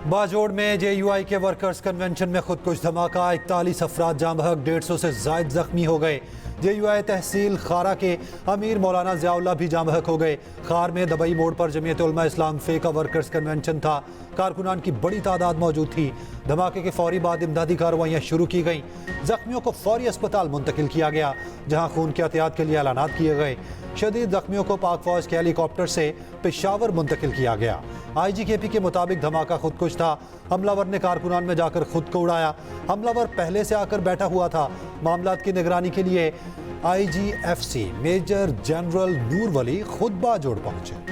बाजोड़ में JUI के workers convention में खुदकुश धमाका, 41 अफराद जाँ बहक, 150 से जायद जख्मी हो गए। JUI तहसील खारा के अमीर मौलाना ज़ियाउल्लाह भी जाँ बहक हो गए। खार में दबई मोड़ पर जमीयत उलमा इस्लाम फे का वर्कर्स कन्वेंशन था। कारकुनान की बड़ी तादाद मौजूद थी। धमाके के फौरी बाद इमदादी कार्रवाइयाँ शुरू की गईं। जख्मियों को फौरी अस्पताल मुंतकिल किया गया, जहाँ खून के एहतियात के लिए ऐलानात किए गए। शदीद जख्मियों को पाक फौज के हेलीकॉप्टर से पेशावर मुंतकिल किया गया। IGKP के मुताबिक धमाका खुदकुश था। हमलावर ने कारकुनान में जाकर खुद को उड़ाया। हमलावर पहले से आकर बैठा हुआ था। मामलात की निगरानी के लिए IGFC मेजर जनरल नूर वली खुद बाजोड़ पहुंचे।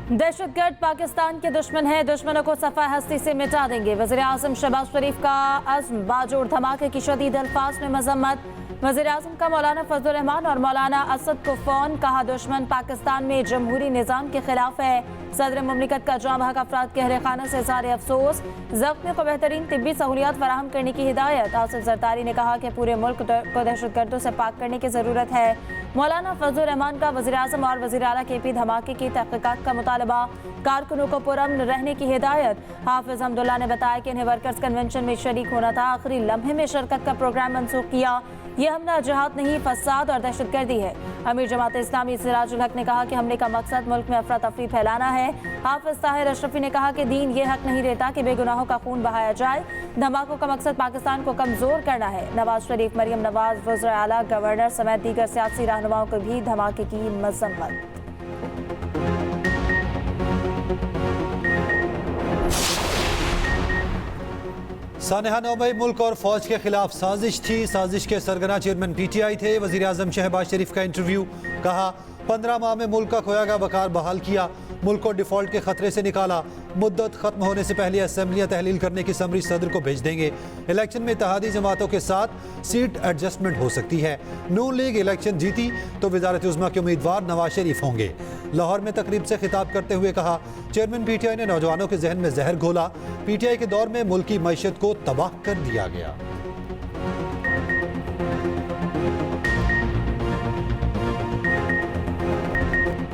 दहशतगर्द पाकिस्तान के दुश्मन है, दुश्मनों को सफा हस्ती से मिटा देंगे। वज़ीर आज़म शहबाज शरीफ का अज़्म, बाजोड़ धमाके की शदीद अल्फाज में मजम्मत। वज़ीर आज़म का मौलाना फजल रहमान और मौलाना असद को फ़ोन, कहा दुश्मन पाकिस्तान में जमहूरी निज़ाम के खिलाफ है। सदर मुमलिकत का जाँ बहक अफराद के अहले खाना से इज़हार अफसोस। जख्मियों को बेहतरीन तिब्बी सहूलियात फराहम करने की हिदायत। आसिफ जरदारी ने कहा कि पूरे मुल्क को दहशतगर्दों से पाक करने की ज़रूरत है। मौलाना फजल रहमान का वज़ीर आज़म और वज़ीर आला KP धमाके की तहक़ीक़ात का मुतालबा। कारकुनों को पुरअमन रहने की हिदायत। हाफिज हमदुल्ला ने बताया कि इन्हें वर्कर्स कन्वेंशन में शरीक होना था, आखिरी लम्हे में शिरकत का प्रोग्राम मनसूख किया। यह हमला जहाद नहीं, फसाद और दहशतगर्दी है। अमीर जमात इस्लामी सिराजुल हक ने कहा कि हमले का मकसद मुल्क में अफरा तफरी फैलाना है। हाफिज ताहिर अशरफी ने कहा कि दीन ये हक नहीं देता कि बेगुनाहों का खून बहाया जाए। धमाकों का मकसद पाकिस्तान को कमजोर करना है। नवाज शरीफ, मरियम नवाज, वज़ीर आला, गवर्नर समेत दीगर सियासी रहनुमाओं को भी धमाके की मजम्मत। सानेहा 9 मई मुल्क और फौज के खिलाफ साजिश थी। साजिश के सरगना चेयरमैन PTI थे। वज़ीर आज़म शहबाज शरीफ का इंटरव्यू, कहा 15 माह में मुल्क का खोया गया वकार बहाल किया, मुल्क को डिफॉल्ट के खतरे से निकाला। मुद्दत खत्म होने से पहले असेंबलियाँ तहलील करने की समरी सदर को भेज देंगे। इलेक्शन में इत्तेहादी जमातों के साथ सीट एडजस्टमेंट हो सकती है। नून लीग इलेक्शन जीती तो वज़ारत उज़्मा के उम्मीदवार नवाज शरीफ होंगे। लाहौर में तकरीब से खिताब करते हुए कहा, चेयरमैन PTI ने नौजवानों के जहन में जहर घोला। PTI के दौर में मुल्क की मईशत को तबाह कर दिया गया।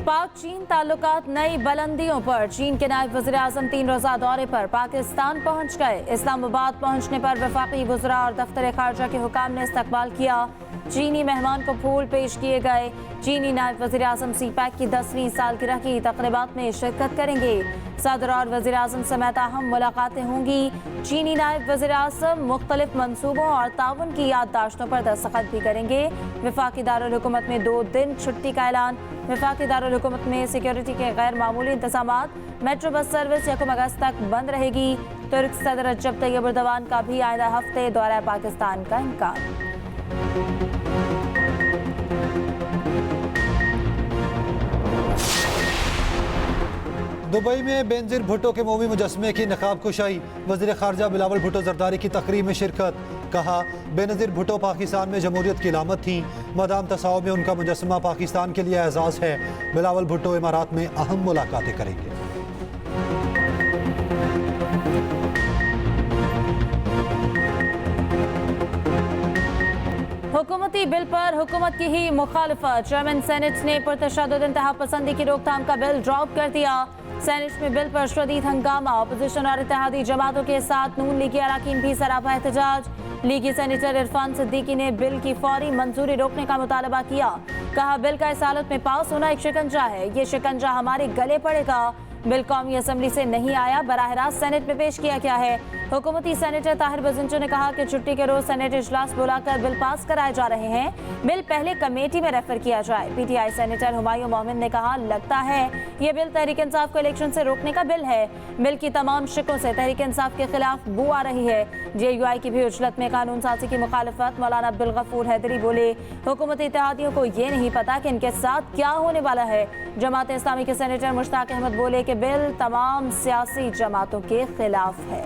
पाक चीन ताल्लुकात नई बुलंदियों पर। चीन के नायब वज़ीर आज़म 3 रोज़ा दौरे पर पाकिस्तान पहुंच गए। इस्लामाबाद पहुंचने पर वफाकी वज़रा और दफ्तर खारजा के हुकाम ने इस्तकबाल किया। चीनी मेहमान को फूल पेश किए गए। चीनी नायब वज़ीर आज़म CPAC की 10वीं सालगिरह की तक़रीबात में शिरकत करेंगे। सदर और वज़ीर आज़म समेत अहम मुलाकातें होंगी। चीनी नायब वज़ीर आज़म मुख्तलिफ मंसूबों और ताउन की याददाश्तों पर दस्तखत भी करेंगे। वफाकी दारुल हुकूमत में 2 दिन छुट्टी का ऐलान। वफाकी दारुल हुकूमत में सिक्योरिटी के गैर मामूली इंतजामात। मेट्रो बस सर्विस 1 अगस्त तक बंद रहेगी। तुर्क सदर रजब तैयब एर्दोगान का भी आइंदा हफ्ते दौरा पाकिस्तान का इम्कान। दुबई में बेनज़ीर भुट्टो के मोमी मुजस्मे की नकाब कुशाई। वज़ीर ख़ारजा बिलावल भुट्टो ज़रदारी की तकरीब में शिरकत। कहा, बेनज़ीर भुट्टो पाकिस्तान में जमहूरियत की अलामत थी। मदाम तसाव में उनका मुजस्मा पाकिस्तान के लिए एजाज़ है। बिलावल भुट्टो इमारात में अहम मुलाकातें करेंगे। हुकूमती बिल पर हुकूमत की ही मुखालफत। चेयरमैन सेनेट ने पुरतशद्दुद इंतहा पसंदी की रोकथाम का बिल ड्रॉप कर दिया। सेनेट में बिल पर शदीद हंगामा। अपोजिशन और इत्तेहादी जमातों के साथ नून लीगी अरकान भी सरापा एहतजाज। लीगी सेनेटर इरफान सिद्दीकी ने बिल की फौरी मंजूरी रोकने का मुतालबा किया। कहा, बिल का इस हालत में पास होना एक शिकंजा है। ये शिकंजा हमारे गले पड़ेगा। बिल कौमी असम्बली से नहीं आया, बराह रास्त सेनेट में पेश किया गया है। हुकूमती सेनेटर ताहिर बजिंचो ने कहा कि छुट्टी के रोज सेनेट इजलास बुलाकर बिल पास कराए जा रहे हैं। बिल पहले कमेटी में रेफर किया जाए। PTI सेनेटर हुमायूं मोमिन ने कहा, लगता है ये बिल तहरीक इंसाफ को इलेक्शन से रोकने का बिल है। बिल की तमाम शिकों से तहरीक इंसाफ के खिलाफ बू आ रही है। JUI की भी उजलत में कानून साजी की मुखालफत। मौलाना अब्दुल गफूर हैदरी बोले, हुकूमती इत्तेहादियों को ये नहीं पता कि इनके साथ क्या होने वाला है। जमात इस्लामी के सेनेटर मुश्ताक अहमद बोले कि बिल तमाम सियासी जमातों के खिलाफ है।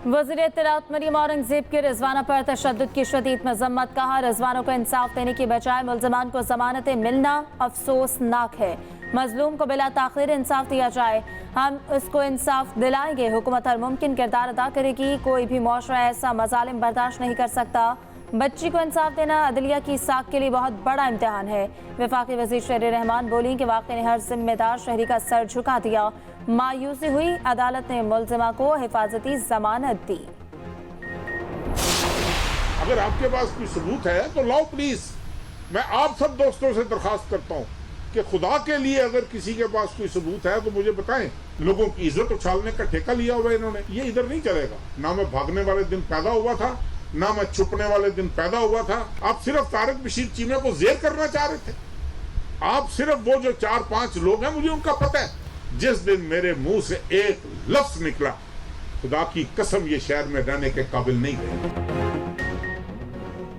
वज़ीर इत्तलात मरीम औरंगजेब की रिजवाना पर तशद्दुद की शदीद मजम्मत। कहा, रिजवाना को इंसाफ देने की बजाय मुल्ज़िमान को जमानतें मिलना अफसोसनाक है। मजलूम को बिला ताख़ीर इंसाफ दिया जाए, हम उसको इंसाफ दिलाएंगे। हुकूमत हर मुमकिन किरदार अदा करेगी। कोई भी मुआशरा ऐसा मजालिम बर्दाश्त नहीं कर सकता। बच्ची को इंसाफ देना अदलिया की साख के लिए बहुत बड़ा इम्तिहान है। वफाकी वज़ीर शेर रहमान बोली कि वाक़ई ने हर जिम्मेदार शहरी का सर झुका दिया। मायूसी हुई, अदालत ने मुल्ज़िमा को हिफाजती जमानत दी। अगर आपके पास कोई सबूत है तो लाओ प्लीज। मैं आप सब दोस्तों से दरखास्त करता हूँ कि खुदा के लिए अगर किसी के पास कोई सबूत है तो मुझे बताएं। लोगों की इज्जत उछालने का ठेका लिया हुआ है इन्होंने। ये इधर नहीं चलेगा। ना मैं भागने वाले दिन पैदा हुआ था, ना मैं छुपने वाले दिन पैदा हुआ था। आप सिर्फ तारिक बशीर चीमे को जेर करना चाह रहे थे। आप सिर्फ वो जो 4-5 लोग हैं, मुझे उनका पता है। जिस दिन मेरे मुंह से एक लफ्ज निकला, खुदा की कसम ये शहर में रहने के काबिल नहीं रहे।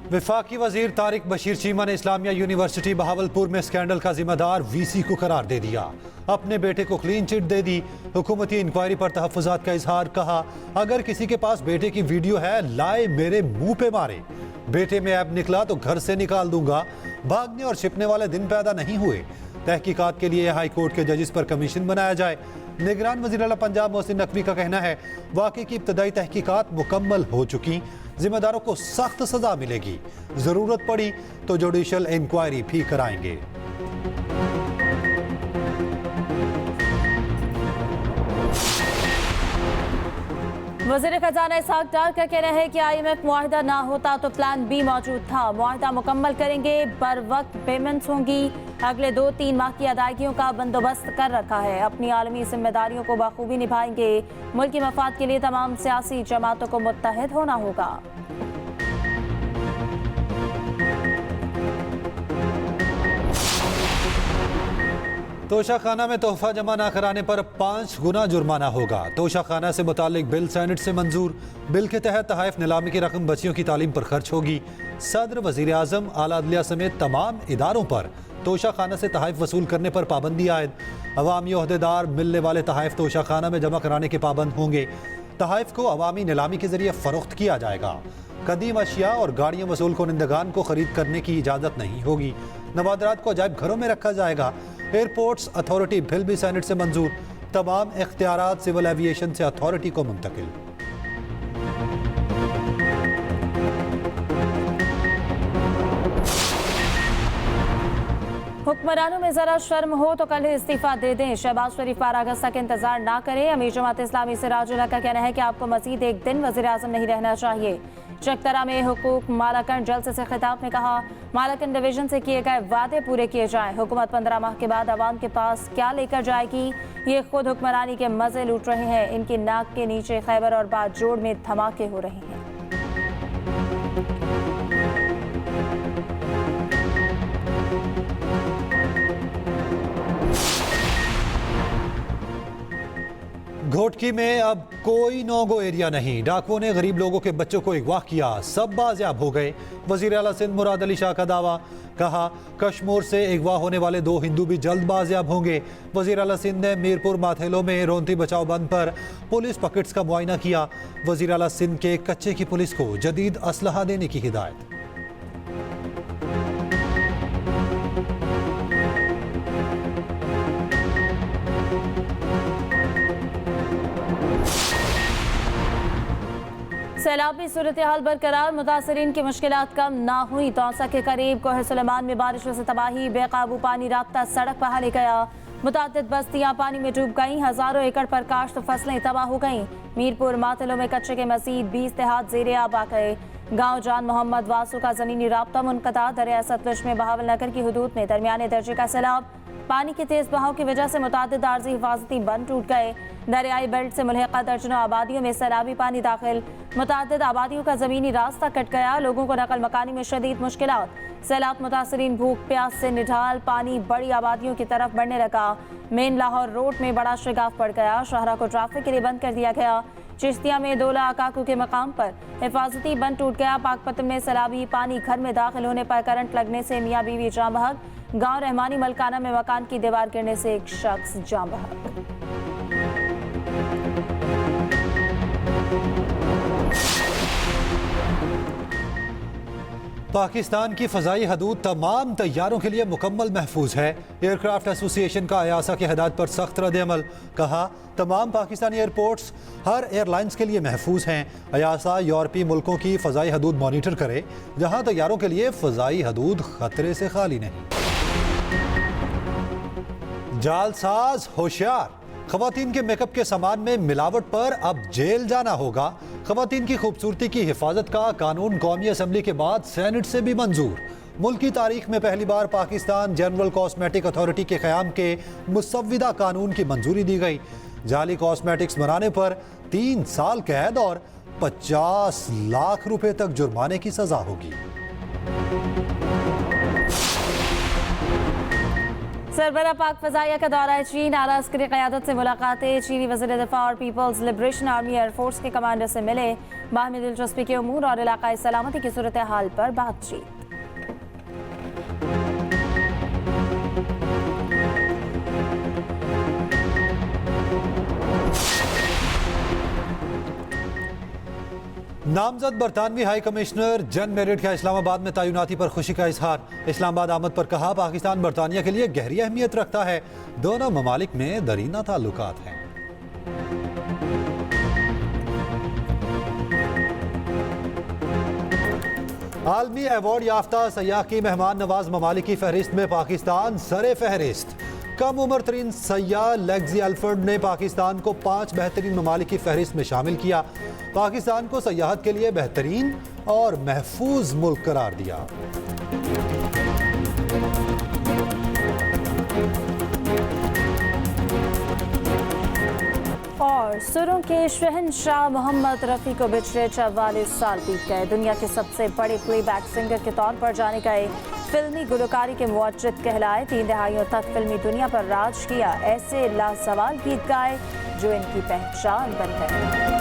वफाकी वजीर तारिक बशीर चीमा ने इस्लामिया यूनिवर्सिटी बहावलपुर में स्कैंडल का जिम्मेदार वीसी को करार दे दिया। अपने बेटे को क्लीन चिट दे दी। हुकूमती इंक्वायरी पर तहफ़्फ़ुज़ात का इजहार। कहा, अगर किसी के पास बेटे की वीडियो है, लाए मेरे मुंह पे मारे। बेटे में ऐब निकला तो घर से निकाल दूंगा। भागने और छिपने वाले दिन पैदा नहीं हुए। तहकीकात के लिए हाई कोर्ट के जजिस पर कमीशन बनाया जाए। निगरान वज़ीर आला पंजाब मोहसिन नकवी का कहना है, वाक़े की इब्तदाई तहकीकात मुकम्मल हो चुकी। जिम्मेदारों को सख्त सजा मिलेगी। जरूरत पड़ी तो जुडिशल इंक्वायरी भी कराएंगे। वज़ीर खजाना इसहाक डार का कहना है कि IMF मुआहिदा ना होता तो प्लान बी मौजूद था। मुआहिदा मुकम्मल करेंगे, बर वक्त पेमेंट्स होंगी। अगले 2-3 माह की अदायगियों का बंदोबस्त कर रखा है। अपनी आलमी जिम्मेदारियों को बखूबी निभाएंगे। मुल्की मफाद के लिए तमाम सियासी जमातों को मुत्तहिद होना होगा। तोशाखाना में तोहफा जमा न कराने पर 5 गुना जुर्माना होगा। तोशाखाना से मुतालिक बिल सेनेट से मंजूर। बिल के तहत तहफ़ नीलामी की रकम बच्चियों की तालीम पर खर्च होगी। सदर, वज़ीर आज़म, आला अदलिया समेत तमाम इदारों पर तोशाखाना से तहफ़ वसूल करने पर पाबंदी आयद। अवामी ओहदेदार मिलने वाले तहफ़ तोशाखाना में जमा कराने के पाबंद होंगे। तहफ़ को अवामी नीलामी के जरिए फ़रोख्त किया जाएगा। कदीम अशिया और गाड़ियाँ वसूल कुनिंदगान को खरीद करने की इजाज़त नहीं होगी। नवादरात को अजायब घरों में रखा जाएगा। एयरपोर्ट्स अथॉरिटी बिल भी सेनेट से मंजूर। तमाम इख्तियारात सिविल एविएशन से अथॉरिटी को मुंतकिल। हुक्मरानों में जरा शर्म हो तो कल ही इस्तीफा दे दें। शहबाज शरीफ 12 अगस्त तक इंतजार ना करें। अमीर जमात इस्लामी सिराजुल्लाह का कहना है कि आपको मजीद एक दिन वज़ीर आज़म नहीं रहना चाहिए। चकतरा में हुकूक मालाकन जलसे से खिताब में कहा, मालाकन डिवीजन से किए गए वादे पूरे किए जाएं। हुकूमत 15 माह के बाद आवाम के पास क्या लेकर जाएगी? ये खुद हुक्मरानी के मजे लूट रहे हैं। इनकी नाक के नीचे खैबर और बाजोड़ में धमाके हो रहे हैं। घोटकी में अब कोई नो गो एरिया नहीं। डाकुओं ने गरीब लोगों के बच्चों को अगवा किया, सब बाजियाब हो गए। वज़ीर आला सिंध मुराद अली शाह का दावा। कहा, कश्मीर से अगवा होने वाले 2 हिंदू भी जल्द बाजियाब होंगे। वज़ीर आला सिंध ने मीरपुर माथेलो में रोंती बचाओ बंद पर पुलिस पॉकेट्स का मुआयना किया। वज़ीर आला सिंध के कच्चे की पुलिस को जदीद असलहा देने की हिदायत। सैलाबी सूरत हाल बरकरार। मुतासरीन की मुश्किलात कम ना हुई। तौसा के करीब कोह सुलेमान में बारिशों से तबाही। बेकाबू पानी राब्ता सड़क बहा ले गया। मुतादिद बस्तियां पानी में डूब गईं। हजारों एकड़ पर काश्त फसलें तबाह हो गईं। मीरपुर मातलो में कच्चे के मजीद 20 देहात ज़ेरे आब आ गए। गाँव जान मोहम्मद वासु का जमीनी राब्ता मुनक़ता। दरिया सतलुज में बहावल नगर की हुदूद में दरमियाने दर्जे का सैलाब। पानी के तेज बहाव की वजह से मुतादिद आर्जी हिफाजती बंद टूट गए। दरियाई बेल्ट से मुल्हिका दर्जनों आबादियों में सैलाबी पानी दाखिल। मुतादिद आबादियों का ज़मीनी रास्ता कट गया। लोगों को नकल मकानी में शदीद मुश्किलात। सैलाब मुतासरीन भूख प्यास से निढाल। पानी बड़ी आबादियों की तरफ बढ़ने लगा। मेन लाहौर रोड में बड़ा शिगाफ पड़ गया। शाहरा को ट्रैफिक के लिए बंद कर दिया गया। चिश्तिया में दोला अकाकू के मकाम पर हिफाजती बंद टूट गया। पाकपतन में सैलाबी पानी घर में दाखिल होने पर करंट लगने से मियाँ बीवी जाँ बहक। गाँव रहमानी मलकाना में मकान की दीवार गिरने से एक शख्स जाँ बहक। पाकिस्तान की फ़ज़ाई हदूद तमाम तैयारों के लिए मुकम्मल महफूज है। एयरक्राफ्ट एसोसिएशन का अयासा की हिदायत पर सख्त रद्द-ए-अमल। कहा, तमाम पाकिस्तानी एयरपोर्ट्स हर एयरलाइंस के लिए महफूज हैं। अयासा यूरोपीय मुल्कों की फ़ज़ाई हदूद मॉनिटर करे, जहां तैयारों के लिए फ़ज़ाई हदूद खतरे से खाली नहीं। जालसाज होशियार, ख़वातीन के मेकअप के सामान में मिलावट पर अब जेल जाना होगा। ख़वातीन की खूबसूरती की हिफाजत का कानून कौमी असम्बली के बाद सेनेट से भी मंजूर। मुल्क की तारीख में पहली बार पाकिस्तान जनरल कॉस्मेटिक अथॉरिटी के क़याम के मुसव्विदा कानून की मंजूरी दी गई। जाली कॉस्मेटिक्स बनाने पर 3 साल कैद और 50 लाख रुपए तक जुर्माने की सजा होगी। सरबरा पाक फजाइया का दौरा चीन, आला अस्करी क़यादत से मुलाकातें। चीनी वज़ीर दिफा और पीपल्स लिबरेशन आर्मी एयरफोर्स के कमांडर से मिले। बाहमी दिलचस्पी के उमूर और इलाक़ाई सलामती की सूरत हाल पर बातचीत। नामजद बरतानवी हाई कमिश्नर जन मेरिट का इस्लामाबाद में तैनाती पर खुशी का इजहार। इस्लामाबाद आमद पर कहा, पाकिस्तान बरतानिया के लिए गहरी अहमियत रखता है। दोनों ममालिक में दरीना ताल्लुकात हैं। आलमी अवार्ड याफ्ता सयाह की मेहमान नवाज ममालिक की फहरिस्त में पाकिस्तान सरे फहरिस्त। कम उम्र तरीन सयाह लेग्जी अल्फर्ड ने पाकिस्तान को 5 बेहतरीन ममालिक की फहरिस्त में शामिल किया। पाकिस्तान को सयाहत के लिए बेहतरीन और महफूज मुल्क करार दिया। और सुरों के शहंशाह मोहम्मद रफ़ी को बिछड़े 44 साल बीत गए। दुनिया के सबसे बड़े प्लेबैक सिंगर के तौर पर जाने गए। फिल्मी गुलकारी के मुअज्जिद कहलाए। 3 दहाइयों तक फिल्मी दुनिया पर राज किया। ऐसे लासवाल गीत गाए जो इनकी पहचान बन गए।